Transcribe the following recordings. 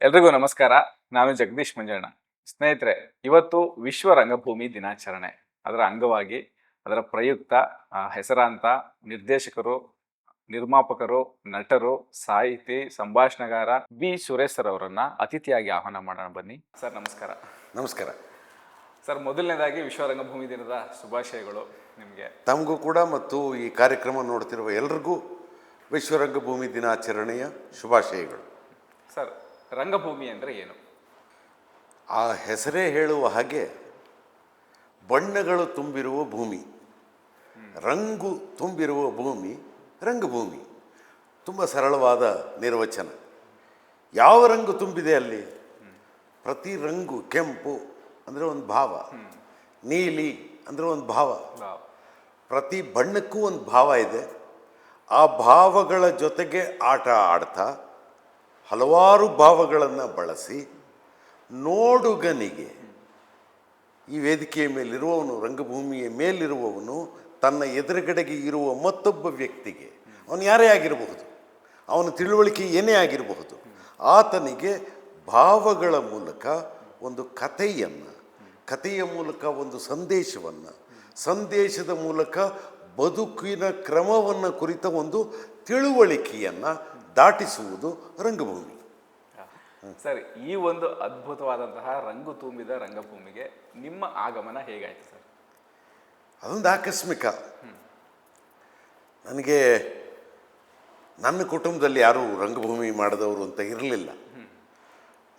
ಎಲ್ರಿಗೂ ನಮಸ್ಕಾರ. ನಾನು ಜಗದೀಶ್ ಮಂಜಣ್ಣ. ಸ್ನೇಹಿತರೆ, ಇವತ್ತು ವಿಶ್ವ ರಂಗಭೂಮಿ ದಿನಾಚರಣೆ. ಅದರ ಅಂಗವಾಗಿ, ಅದರ ಪ್ರಯುಕ್ತ ಹೆಸರಾಂತ ನಿರ್ದೇಶಕರು, ನಿರ್ಮಾಪಕರು, ನಟರು, ಸಾಹಿತಿ, ಸಂಭಾಷಣೆಗಾರ ಬಿ. ಸುರೇಶ್ ಸರ್ ಅವರನ್ನ ಅತಿಥಿಯಾಗಿ ಆಹ್ವಾನ ಮಾಡೋಣ. ಬನ್ನಿ ಸರ್. ನಮಸ್ಕಾರ. ನಮಸ್ಕಾರ ಸರ್. ಮೊದಲನೇದಾಗಿ ವಿಶ್ವ ರಂಗಭೂಮಿ ದಿನದ ಶುಭಾಶಯಗಳು ನಿಮಗೆ. ತಮಗೂ ಕೂಡ ಮತ್ತು ಈ ಕಾರ್ಯಕ್ರಮ ನೋಡ್ತಿರುವ ಎಲ್ರಿಗೂ ವಿಶ್ವ ರಂಗಭೂಮಿ ದಿನಾಚರಣೆಯ ಶುಭಾಶಯಗಳು. ಸರ್, ರಂಗಭೂಮಿ ಅಂದರೆ ಏನು? ಆ ಹೆಸರೇ ಹೇಳುವ ಹಾಗೆ ಬಣ್ಣಗಳು ತುಂಬಿರುವ ಭೂಮಿ, ರಂಗು ತುಂಬಿರುವ ಭೂಮಿ ರಂಗಭೂಮಿ. ತುಂಬ ಸರಳವಾದ ನಿರ್ವಚನ. ಯಾವ ರಂಗು ತುಂಬಿದೆ ಅಲ್ಲಿ? ಪ್ರತಿ ರಂಗು, ಕೆಂಪು ಅಂದರೆ ಒಂದು ಭಾವ, ನೀಲಿ ಅಂದರೆ ಒಂದು ಭಾವ, ಪ್ರತಿ ಬಣ್ಣಕ್ಕೂ ಒಂದು ಭಾವ ಇದೆ. ಆ ಭಾವಗಳ ಜೊತೆಗೆ ಆಟ ಆಡ್ತಾ ಹಲವಾರು ಭಾವಗಳನ್ನು ಬಳಸಿ ನೋಡುಗನಿಗೆ, ಈ ವೇದಿಕೆಯ ಮೇಲಿರುವವನು, ರಂಗಭೂಮಿಯ ಮೇಲಿರುವವನು, ತನ್ನ ಎದುರುಗಡೆಗೆ ಇರುವ ಮತ್ತೊಬ್ಬ ವ್ಯಕ್ತಿಗೆ, ಅವನು ಯಾರೇ ಆಗಿರಬಹುದು, ಅವನ ತಿಳುವಳಿಕೆ ಏನೇ ಆಗಿರಬಹುದು, ಆತನಿಗೆ ಭಾವಗಳ ಮೂಲಕ ಒಂದು ಕಥೆಯನ್ನು, ಕಥೆಯ ಮೂಲಕ ಒಂದು ಸಂದೇಶವನ್ನು, ಸಂದೇಶದ ಮೂಲಕ ಬದುಕಿನ ಕ್ರಮವನ್ನು ಕುರಿತ ಒಂದು ತಿಳುವಳಿಕೆಯನ್ನು ದಾಟಿಸುವುದು ರಂಗಭೂಮಿ. ಸರ್, ಈ ಒಂದು ಅದ್ಭುತವಾದಂತಹ ರಂಗು ತುಂಬಿದ ರಂಗಭೂಮಿಗೆ ನಿಮ್ಮ ಆಗಮನ ಹೇಗಾಯಿತು ಸರ್? ಅದೊಂದು ಆಕಸ್ಮಿಕ. ನನಗೆ ನನ್ನ ಕುಟುಂಬದಲ್ಲಿ ಯಾರೂ ರಂಗಭೂಮಿ ಮಾಡಿದವರು ಅಂತ ಇರಲಿಲ್ಲ.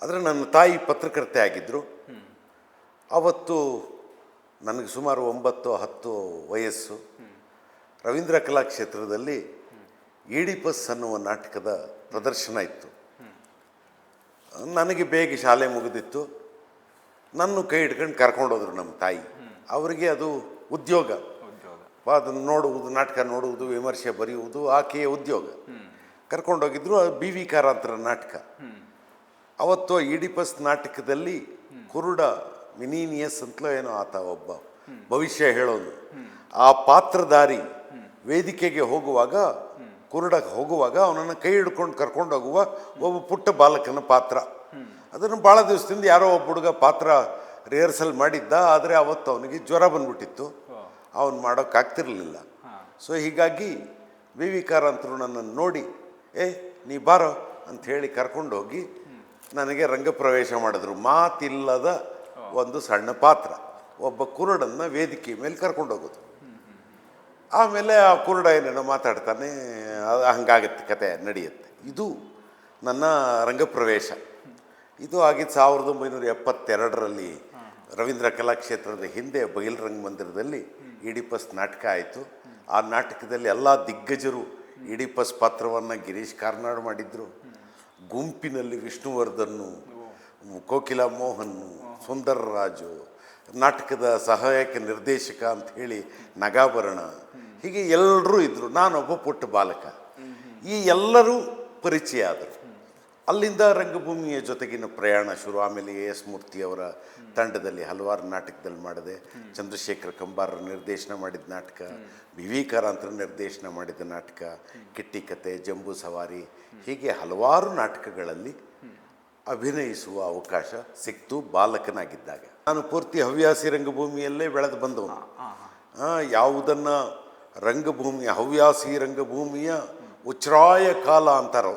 ಆದರೆ ನನ್ನ ತಾಯಿ ಪತ್ರಕರ್ತೆ ಆಗಿದ್ದರು. ಆವತ್ತು ನನಗೆ ಸುಮಾರು 9-10 ವಯಸ್ಸು. ರವೀಂದ್ರ ಕಲಾಕ್ಷೇತ್ರದಲ್ಲಿ ಈಡಿಪಸ್ ಅನ್ನುವ ನಾಟಕದ ಪ್ರದರ್ಶನ ಇತ್ತು. ನನಗೆ ಬೇಗ ಶಾಲೆ ಮುಗಿದಿತ್ತು. ನನ್ನ ಕೈ ಹಿಡ್ಕೊಂಡು ಕರ್ಕೊಂಡೋದ್ರು ನಮ್ಮ ತಾಯಿ. ಅವರಿಗೆ ಅದು ಉದ್ಯೋಗ, ಅದನ್ನು ನೋಡುವುದು, ನಾಟಕ ನೋಡುವುದು, ವಿಮರ್ಶೆ ಬರೆಯುವುದು ಆಕೆಯ ಉದ್ಯೋಗ. ಕರ್ಕೊಂಡೋಗಿದ್ರು. ಅದು ಬಿ ವಿ ಕಾರಂತರ ನಾಟಕ. ಅವತ್ತು ಈಡಿಪಸ್ ನಾಟಕದಲ್ಲಿ ಕುರುಡ ಮಿನೀನಿಯಸ್ ಅಂತಲೋ ಏನೋ ಆತ ಒಬ್ಬ ಭವಿಷ್ಯ ಹೇಳೋನು. ಆ ಪಾತ್ರಧಾರಿ ವೇದಿಕೆಗೆ ಹೋಗುವಾಗ, ಕುರುಡ ಹೋಗುವಾಗ ಅವನನ್ನು ಕೈ ಹಿಡ್ಕೊಂಡು ಕರ್ಕೊಂಡು ಹೋಗುವ ಒಬ್ಬ ಪುಟ್ಟ ಬಾಲಕನ ಪಾತ್ರ. ಅದನ್ನು ಭಾಳ ದಿವಸದಿಂದ ಯಾರೋ ಒಬ್ಬ ಹುಡುಗ ಪಾತ್ರ ರಿಹರ್ಸಲ್ ಮಾಡಿದ್ದ. ಆದರೆ ಅವತ್ತು ಅವನಿಗೆ ಜ್ವರ ಬಂದ್ಬಿಟ್ಟಿತ್ತು, ಅವನು ಮಾಡೋಕ್ಕಾಗ್ತಿರ್ಲಿಲ್ಲ. ಸೊ ಹೀಗಾಗಿ ವಿ ವಿ ಕಾರಂತರು ನನ್ನನ್ನು ನೋಡಿ, ನೀ ಬಾರೋ ಅಂಥೇಳಿ ಕರ್ಕೊಂಡೋಗಿ ನನಗೆ ರಂಗಪ್ರವೇಶ ಮಾಡಿದ್ರು. ಮಾತಿಲ್ಲದ ಒಂದು ಸಣ್ಣ ಪಾತ್ರ, ಒಬ್ಬ ಕುರುಡನ್ನು ವೇದಿಕೆ ಮೇಲೆ ಕರ್ಕೊಂಡೋಗೋದು. ಆಮೇಲೆ ಆ ಕುರುಡ ಏನೇನೋ ಮಾತಾಡ್ತಾನೆ, ಹಂಗಾಗತ್ತೆ, ಕತೆ ನಡೆಯುತ್ತೆ. ಇದು ನನ್ನ ರಂಗಪ್ರವೇಶ. ಇದು ಆಗಿದ್ದು 1972ರಲ್ಲಿ ರವೀಂದ್ರ ಕಲಾಕ್ಷೇತ್ರದ ಹಿಂದೆ ಬಯಲುರಂಗ ಮಂದಿರದಲ್ಲಿ ಈಡಿಪಸ್ ನಾಟಕ ಆಯಿತು. ಆ ನಾಟಕದಲ್ಲಿ ಎಲ್ಲ ದಿಗ್ಗಜರು ಈಡಿಪಸ್ ಪಾತ್ರವನ್ನು ಗಿರೀಶ್ ಕಾರ್ನಾಡ್ ಮಾಡಿದರು. ಗುಂಪಿನಲ್ಲಿ ವಿಷ್ಣುವರ್ಧನ್ನು, ಕೋಕಿಲಾ ಮೋಹನ್ನು, ಸುಂದರರಾಜು, ನಾಟಕದ ಸಹಾಯಕ ನಿರ್ದೇಶಕ ಅಂಥೇಳಿ ನಗಾಭರಣ, ಹೀಗೆ ಎಲ್ಲರೂ ಇದ್ದರು. ನಾನೊಬ್ಬ ಪುಟ್ಟ ಬಾಲಕ. ಈ ಎಲ್ಲರೂ ಪರಿಚಯ ಆದರು. ಅಲ್ಲಿಂದ ರಂಗಭೂಮಿಯ ಜೊತೆಗಿನ ಪ್ರಯಾಣ ಶುರು. ಆಮೇಲೆ ಎ ಎಸ್ ಮೂರ್ತಿಯವರ ತಂಡದಲ್ಲಿ ಹಲವಾರು ನಾಟಕದಲ್ಲಿ ಮಾಡಿದೆ. ಚಂದ್ರಶೇಖರ್ ಕಂಬಾರರ ನಿರ್ದೇಶನ ಮಾಡಿದ ನಾಟಕ, ಬಿ ವಿ ಕಾರಂತರ ನಿರ್ದೇಶನ ಮಾಡಿದ ನಾಟಕ, ಕಿಟ್ಟಿ ಕತೆ, ಜಂಬೂ ಸವಾರಿ, ಹೀಗೆ ಹಲವಾರು ನಾಟಕಗಳಲ್ಲಿ ಅಭಿನಯಿಸುವ ಅವಕಾಶ ಸಿಕ್ತು ಬಾಲಕನಾಗಿದ್ದಾಗ. ನಾನು ಪೂರ್ತಿ ಹವ್ಯಾಸಿ ರಂಗಭೂಮಿಯಲ್ಲೇ ಬೆಳೆದು ಬಂದವನು. ಯಾವುದನ್ನು ಹವ್ಯಾಸಿ ರಂಗಭೂಮಿಯ ಉಚ್ಛ್ರಾಯ ಕಾಲ ಅಂತಾರೋ,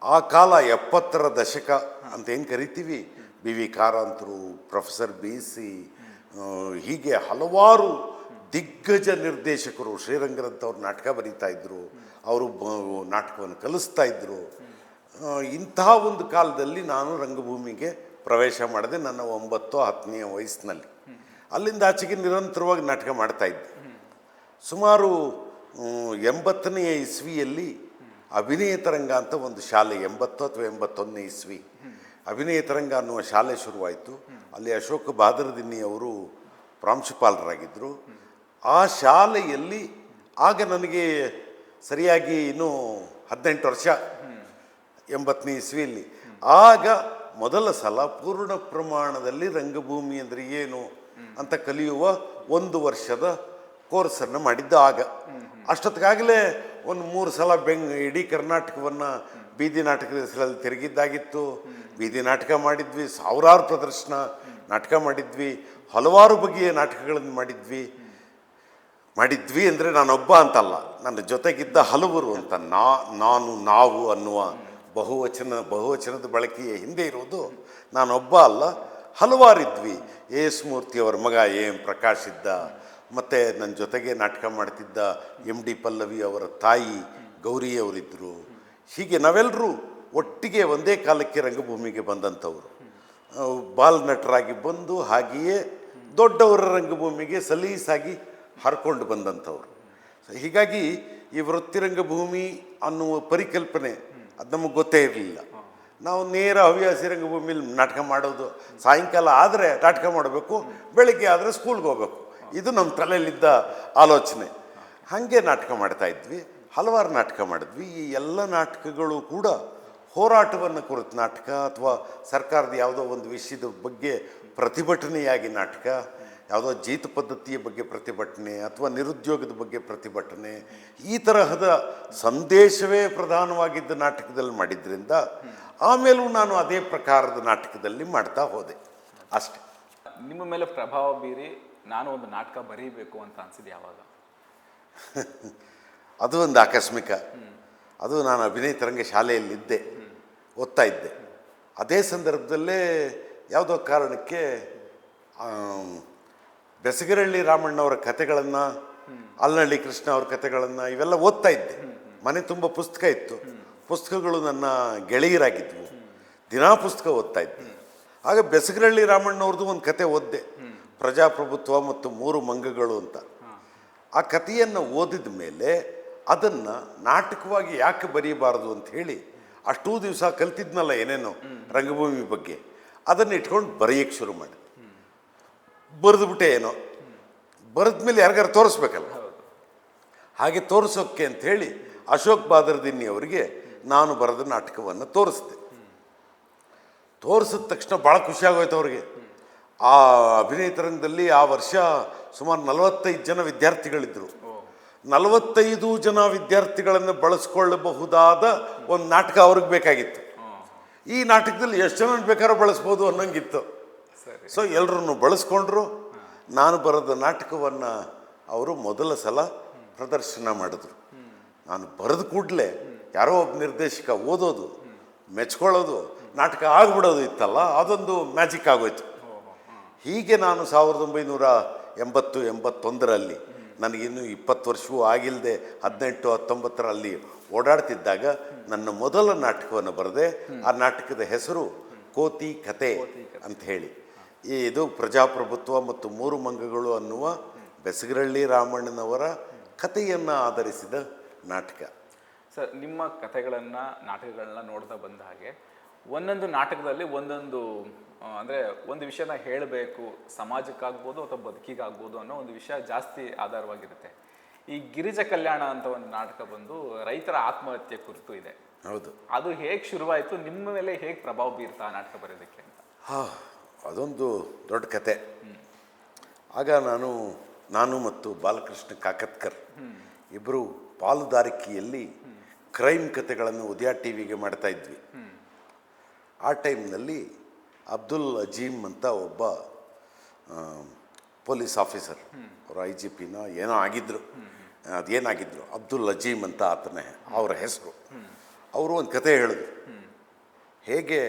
ಆ ಕಾಲ 70ರ ದಶಕ ಅಂತ ಏನು ಕರಿತೀವಿ, ಬಿ ವಿ ಕಾರಂತರು, ಪ್ರೊಫೆಸರ್ BC, ಹೀಗೆ ಹಲವಾರು ದಿಗ್ಗಜ ನಿರ್ದೇಶಕರು, ಶ್ರೀರಂಗರಂಥವ್ರು ನಾಟಕ ಬರೀತಾ ಇದ್ದರು, ಅವರು ನಾಟಕವನ್ನು ಕಲಿಸ್ತಾ ಇದ್ದರು. ಇಂತಹ ಒಂದು ಕಾಲದಲ್ಲಿ ನಾನು ರಂಗಭೂಮಿಗೆ ಪ್ರವೇಶ ಮಾಡಿದೆ ನನ್ನ 9-10ನೇ ವಯಸ್ಸಿನಲ್ಲಿ. ಅಲ್ಲಿಂದ ಆಚೆಗೆ ನಿರಂತರವಾಗಿ ನಾಟಕ ಮಾಡ್ತಾಯಿದ್ದೆ. ಸುಮಾರು 80ನೇ ಇಸ್ವಿಯಲ್ಲಿ ಅಭಿನಯ ತರಂಗ ಅಂತ ಒಂದು ಶಾಲೆ, 80 ಅಥವಾ 81ನೇ ಇಸ್ವಿ ಅಭಿನಯ ತರಂಗ ಅನ್ನುವ ಶಾಲೆ ಶುರುವಾಯಿತು. ಅಲ್ಲಿ ಅಶೋಕ್ ಬಾದರದಿನ್ನಿ ಅವರು ಪ್ರಾಂಶುಪಾಲರಾಗಿದ್ದರು. ಆ ಶಾಲೆಯಲ್ಲಿ ಆಗ ನನಗೆ ಸರಿಯಾಗಿ ಇನ್ನೂ 18 ವರ್ಷ, 80ನೇ ಇಸ್ವಿಯಲ್ಲಿ. ಆಗ ಮೊದಲ ಸಲ ಪೂರ್ಣ ಪ್ರಮಾಣದಲ್ಲಿ ರಂಗಭೂಮಿ ಅಂದರೆ ಏನು ಅಂತ ಕಲಿಯುವ 1 ವರ್ಷದ ಕೋರ್ಸನ್ನು ಮಾಡಿದ್ದ. ಆಗ ಅಷ್ಟೊತ್ತಿಗಾಗಲೇ ಒಂದು 3 ಸಲ ಇಡೀ ಕರ್ನಾಟಕವನ್ನು ಬೀದಿ ನಾಟಕದ ಹೆಸರಲ್ಲಿ ತಿರುಗಿದ್ದಾಗಿತ್ತು. ಬೀದಿ ನಾಟಕ ಮಾಡಿದ್ವಿ, ಸಾವಿರಾರು ಪ್ರದರ್ಶನ ನಾಟಕ ಮಾಡಿದ್ವಿ, ಹಲವಾರು ಬಗೆಯ ನಾಟಕಗಳನ್ನು ಮಾಡಿದ್ವಿ ಅಂದರೆ ನಾನೊಬ್ಬ ಅಂತಲ್ಲ, ನನ್ನ ಜೊತೆಗಿದ್ದ ಹಲವರು ಅಂತ. ನಾನು ನಾವು ಅನ್ನುವ ಬಹುವಚನದ ಬಳಕೆಯ ಹಿಂದೆ ಇರೋದು ನಾನೊಬ್ಬ ಅಲ್ಲ, ಹಲವಾರಿದ್ವಿ. ಎಸ್ ಮೂರ್ತಿಯವರ ಮಗ ಎಂ ಪ್ರಕಾಶ್ ಇದ್ದ, ಮತ್ತು ನನ್ನ ಜೊತೆಗೆ ನಾಟಕ ಮಾಡ್ತಿದ್ದ MD ಪಲ್ಲವಿ ಅವರ ತಾಯಿ ಗೌರಿಯವರಿದ್ದರು. ಹೀಗೆ ನಾವೆಲ್ಲರೂ ಒಟ್ಟಿಗೆ ಒಂದೇ ಕಾಲಕ್ಕೆ ರಂಗಭೂಮಿಗೆ ಬಂದಂಥವರು, ಬಾಲ್ ನಟರಾಗಿ ಬಂದು ಹಾಗೆಯೇ ದೊಡ್ಡವರ ರಂಗಭೂಮಿಗೆ ಸಲೀಸಾಗಿ ಹರ್ಕೊಂಡು ಬಂದಂಥವ್ರು. ಹೀಗಾಗಿ ಈ ವೃತ್ತಿರಂಗಭೂಮಿ ಅನ್ನುವ ಪರಿಕಲ್ಪನೆ ಅದು ನಮಗೆ ಗೊತ್ತೇ ಇರಲಿಲ್ಲ. ನಾವು ನೇರ ಹವ್ಯಾಸಿ ರಂಗಭೂಮಿಲಿ ನಾಟಕ ಮಾಡೋದು, ಸಾಯಂಕಾಲ ಆದರೆ ನಾಟಕ ಮಾಡಬೇಕು, ಬೆಳಗ್ಗೆ ಆದರೆ ಸ್ಕೂಲ್ಗೆ ಹೋಗ್ಬೇಕು, ಇದು ನಮ್ಮ ತಲೆಯಲ್ಲಿದ್ದ ಆಲೋಚನೆ. ಹಾಗೆ ನಾಟಕ ಮಾಡ್ತಾಯಿದ್ವಿ, ಹಲವಾರು ನಾಟಕ ಮಾಡಿದ್ವಿ. ಈ ಎಲ್ಲ ನಾಟಕಗಳು ಕೂಡ ಹೋರಾಟವನ್ನು ಕುರಿತ ನಾಟಕ, ಅಥವಾ ಸರ್ಕಾರದ ಯಾವುದೋ ಒಂದು ವಿಷಯದ ಬಗ್ಗೆ ಪ್ರತಿಭಟನೆಯಾಗಿ ನಾಟಕ, ಯಾವುದೋ ಜೀತ ಪದ್ಧತಿಯ ಬಗ್ಗೆ ಪ್ರತಿಭಟನೆ, ಅಥವಾ ನಿರುದ್ಯೋಗದ ಬಗ್ಗೆ ಪ್ರತಿಭಟನೆ, ಈ ತರಹದ ಸಂದೇಶವೇ ಪ್ರಧಾನವಾಗಿದ್ದ ನಾಟಕದಲ್ಲಿ ಮಾಡಿದ್ರಿಂದ ಆಮೇಲೂ ನಾನು ಅದೇ ಪ್ರಕಾರದ ನಾಟಕದಲ್ಲಿ ಮಾಡ್ತಾ ಹೋದೆ ಅಷ್ಟೆ. ನಿಮ್ಮ ಮೇಲೆ ಪ್ರಭಾವ ಬೀರಿ ನಾನು ಒಂದು ನಾಟಕ ಬರೀಬೇಕು ಅಂತ ಅನ್ಸಿದ್ದು ಯಾವಾಗ? ಅದು ಒಂದು ಆಕಸ್ಮಿಕ. ಅದು ನಾನು ಅಭಿನಯ ತರಂಗ ಶಾಲೆಯಲ್ಲಿದ್ದೆ, ಓದ್ತಾ ಇದ್ದೆ. ಅದೇ ಸಂದರ್ಭದಲ್ಲೇ ಯಾವುದೋ ಕಾರಣಕ್ಕೆ ಬೆಸಗರಳ್ಳಿ ರಾಮಣ್ಣವರ ಕಥೆಗಳನ್ನು, ಅಲ್ನಳ್ಳಿ ಕೃಷ್ಣ ಅವ್ರ ಕಥೆಗಳನ್ನು ಇವೆಲ್ಲ ಓದ್ತಾ ಇದ್ದೆ. ಮನೆ ತುಂಬ ಪುಸ್ತಕ ಇತ್ತು, ಪುಸ್ತಕಗಳು ನನ್ನ ಗೆಳೆಯರಾಗಿದ್ವು, ದಿನಾ ಪುಸ್ತಕ ಓದ್ತಾ ಇದ್ದೆ. ಆಗ ಬೆಸಗರಳ್ಳಿ ರಾಮಣ್ಣವ್ರದ್ದು ಒಂದು ಕತೆ ಓದಿದೆ, ಪ್ರಜಾಪ್ರಭುತ್ವ ಮತ್ತು 3 ಮಂಗಗಳು ಅಂತ. ಆ ಕಥೆಯನ್ನು ಓದಿದ ಮೇಲೆ ಅದನ್ನು ನಾಟಕವಾಗಿ ಯಾಕೆ ಬರೀಬಾರ್ದು ಅಂತ ಹೇಳಿ, ಅಷ್ಟೂ ದಿವಸ ಕಲ್ತಿದ್ನಲ್ಲ ಏನೇನೋ ರಂಗಭೂಮಿ ಬಗ್ಗೆ, ಅದನ್ನು ಇಟ್ಕೊಂಡು ಬರೆಯೋಕ್ಕೆ ಶುರು ಮಾಡಿ ಬರೆದ್ಬಿಟ್ಟೆ. ಏನೋ ಬರೆದ್ಮೇಲೆ ಯಾರಿಗಾರು ತೋರಿಸ್ಬೇಕಲ್ಲ, ಹಾಗೆ ತೋರಿಸೋಕ್ಕೆ ಅಂಥೇಳಿ ಅಶೋಕ್ ಬಾದರ್ದಿನ್ನಿ ಅವರಿಗೆ ನಾನು ಬರೆದ ನಾಟಕವನ್ನು ತೋರಿಸಿದೆ. ತೋರಿಸಿದ ತಕ್ಷಣ ಭಾಳ ಖುಷಿಯಾಗೋಯ್ತು ಅವ್ರಿಗೆ. ಆ ಅಭಿನಯ ತರಂಗದಲ್ಲಿ ಆ ವರ್ಷ ಸುಮಾರು 45 ಜನ ವಿದ್ಯಾರ್ಥಿಗಳಿದ್ದರು. 45 ಜನ ವಿದ್ಯಾರ್ಥಿಗಳನ್ನು ಬಳಸ್ಕೊಳ್ಳಬಹುದಾದ ಒಂದು ನಾಟಕ ಅವ್ರಿಗೆ ಬೇಕಾಗಿತ್ತು. ಈ ನಾಟಕದಲ್ಲಿ ಎಷ್ಟು ಜನ ಬೇಕಾದ್ರೂ ಬಳಸ್ಬೋದು ಅನ್ನೋಂಗಿತ್ತು. ಸೊ ಎಲ್ಲರನ್ನು ಬಳಸ್ಕೊಂಡ್ರು. ನಾನು ಬರೆದ ನಾಟಕವನ್ನು ಅವರು ಮೊದಲ ಸಲ ಪ್ರದರ್ಶನ ಮಾಡಿದ್ರು. ನಾನು ಬರೆದ ಕೂಡಲೇ ಯಾರೋ ಒಬ್ಬ ನಿರ್ದೇಶಕ ಓದೋದು, ಮೆಚ್ಕೊಳ್ಳೋದು, ನಾಟಕ ಆಗಿಬಿಡೋದು ಇತ್ತಲ್ಲ, ಅದೊಂದು ಮ್ಯಾಜಿಕ್ ಆಗೋಯ್ತು. ಹೀಗೆ ನಾನು 1980-81ರಲ್ಲಿ, ನನಗಿನ್ನೂ 20 ವರ್ಷವೂ ಆಗಿಲ್ಲದೆ 18-19ರಲ್ಲಿ ಓಡಾಡ್ತಿದ್ದಾಗ ನನ್ನ ಮೊದಲ ನಾಟಕವನ್ನು ಬರೆದೆ. ಆ ನಾಟಕದ ಹೆಸರು ಕೋತಿ ಕತೆ ಅಂತ ಹೇಳಿ. ಇದು ಪ್ರಜಾಪ್ರಭುತ್ವ ಮತ್ತು 3 ಮಂಗಗಳು ಅನ್ನುವ ಬೆಸಗರಳ್ಳಿ ರಾಮಣ್ಣನವರ ಕಥೆಯನ್ನು ಆಧರಿಸಿದ ನಾಟಕ. ಸರ್, ನಿಮ್ಮ ಕಥೆಗಳನ್ನು, ನಾಟಕಗಳನ್ನ ನೋಡ್ತಾ ಬಂದ ಹಾಗೆ ಒಂದೊಂದು ನಾಟಕದಲ್ಲಿ ಒಂದೊಂದು ಅಂದರೆ ಒಂದು ವಿಷಯನ ಹೇಳಬೇಕು, ಸಮಾಜಕ್ಕಾಗ್ಬೋದು ಅಥವಾ ಬದುಕಿಗಾಗ್ಬೋದು ಅನ್ನೋ ಒಂದು ವಿಷಯ ಜಾಸ್ತಿ ಆಧಾರವಾಗಿರುತ್ತೆ. ಈ ಗಿರಿಜ ಕಲ್ಯಾಣ ಅಂತ ಒಂದು ನಾಟಕ ಬಂದು ರೈತರ ಆತ್ಮಹತ್ಯೆ ಕುರಿತು ಇದೆ. ಹೌದು. ಅದು ಹೇಗೆ ಶುರುವಾಯಿತು, ನಿಮ್ಮ ಮೇಲೆ ಹೇಗೆ ಪ್ರಭಾವ ಬೀರ್ತಾ ನಾಟಕ ಬರೆಯೋದಕ್ಕೆ ಅಂತ? ಅದೊಂದು ದೊಡ್ಡ ಕತೆ. ಆಗ ನಾನು ಮತ್ತು ಬಾಲಕೃಷ್ಣ ಕಾಕತ್ಕರ್ ಇಬ್ಬರು ಪಾಲುದಾರಿಕೆಯಲ್ಲಿ ಕ್ರೈಮ್ ಕಥೆಗಳನ್ನು ಉದಯ ಟಿವಿಗೆ ಮಾಡ್ತಾ ಇದ್ವಿ. ಆ ಟೈಮ್ನಲ್ಲಿ ಅಬ್ದುಲ್ ಅಜೀಮ್ ಅಂತ ಒಬ್ಬ ಪೊಲೀಸ್ ಆಫೀಸರ್, ಅವರು IGPನ ಏನೋ ಆಗಿದ್ದರು, ಅದೇನಾಗಿದ್ದರು, ಅಬ್ದುಲ್ ಅಜೀಮ್ ಅಂತ ಅವರ ಹೆಸರು. ಅವರು ಒಂದು ಕತೆ ಹೇಳಿದ್ರು, ಹೇಗೆ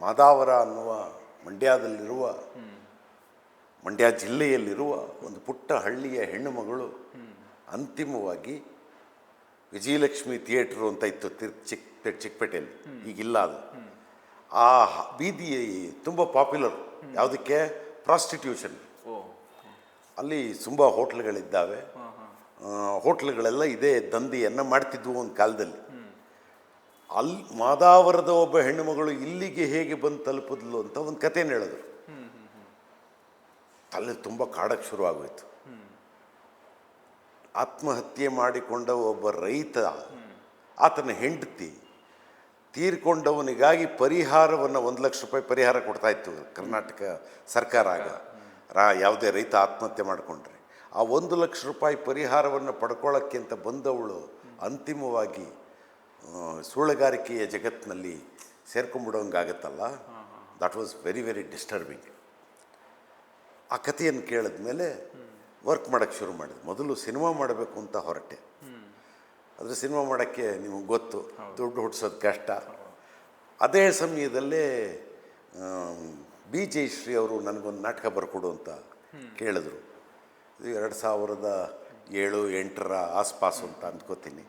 ಮಾದಾವರ ಅನ್ನುವ ಮಂಡ್ಯ ಜಿಲ್ಲೆಯಲ್ಲಿರುವ ಒಂದು ಪುಟ್ಟ ಹಳ್ಳಿಯ ಹೆಣ್ಣು ಮಗಳು ಅಂತಿಮವಾಗಿ ವಿಜಯಲಕ್ಷ್ಮಿ ಥಿಯೇಟ್ರು ಅಂತ ಇತ್ತು ಚಿಕ್ಕಪೇಟೆಯಲ್ಲಿ, ಈಗಿಲ್ಲ ಅದು. ಆ ಬೀದಿ ತುಂಬ ಪಾಪ್ಯುಲರ್, ಯಾವುದಕ್ಕೆ? ಪ್ರಾಸ್ಟಿಟ್ಯೂಷನ್. ಅಲ್ಲಿ ತುಂಬ ಹೋಟ್ಲ್ಗಳಿದ್ದಾವೆ, ಹೋಟ್ಲ್ಗಳೆಲ್ಲ ಇದೇ ದಂಧೆಯನ್ನು ಮಾಡ್ತಿದ್ವು ಒಂದು ಕಾಲದಲ್ಲಿ. ಅಲ್ಲಿ ಮಾದಾವರದ ಒಬ್ಬ ಹೆಣ್ಣು ಮಗಳು ಇಲ್ಲಿಗೆ ಹೇಗೆ ಬಂದು ತಲುಪಿದ್ಲು ಅಂತ ಒಂದು ಕಥೆನ ಹೇಳಿದ್ರು. ತಲೆ ತುಂಬ ಕಾಡಕ್ಕೆ ಶುರುವಾಗೋಯ್ತು. ಆತ್ಮಹತ್ಯೆ ಮಾಡಿಕೊಂಡ ಒಬ್ಬ ರೈತ, ಆತನ ಹೆಂಡತಿ ತೀರ್ಕೊಂಡವನಿಗಾಗಿ ಪರಿಹಾರವನ್ನು 1 ಲಕ್ಷ ರೂಪಾಯಿ ಪರಿಹಾರ ಕೊಡ್ತಾಯಿತ್ತು ಕರ್ನಾಟಕ ಸರ್ಕಾರ. ಆಗ ಯಾವುದೇ ರೈತ ಆತ್ಮಹತ್ಯೆ ಮಾಡಿಕೊಂಡ್ರೆ ಆ 1 ಲಕ್ಷ ರೂಪಾಯಿ ಪರಿಹಾರವನ್ನು ಪಡ್ಕೊಳ್ಳೋಕ್ಕೆ ಅಂತ ಬಂದವಳು ಅಂತಿಮವಾಗಿ ಸುಳ್ಳುಗಾರಿಕೆಯ ಜಗತ್ತಿನಲ್ಲಿ ಸೇರ್ಕೊಂಡ್ಬಿಡೋಂಗಾಗತ್ತಲ್ಲ, that was very very disturbing. ಆ ಕಥೆಯನ್ನು ಕೇಳಿದ ಮೇಲೆ ವರ್ಕ್ ಮಾಡೋಕ್ಕೆ ಶುರು ಮಾಡಿದೆ. ಮೊದಲು ಸಿನಿಮಾ ಮಾಡಬೇಕು ಅಂತ ಹೊರಟೆ. ಆದರೆ ಸಿನಿಮಾ ಮಾಡೋಕ್ಕೆ ನಿಮಗೆ ಗೊತ್ತು, ದುಡ್ಡು ಹುಟ್ಟಿಸೋದು ಕಷ್ಟ. ಅದೇ ಸಮಯದಲ್ಲೇ ಬಿ ಜಯಶ್ರೀ ಅವರು ನನಗೊಂದು ನಾಟಕ ಬರ್ಕೊಡು ಅಂತ ಕೇಳಿದ್ರು. ಇದು 2007-8 ಆಸ್ಪಾಸು ಅಂತ ಅಂದ್ಕೋತೀನಿ.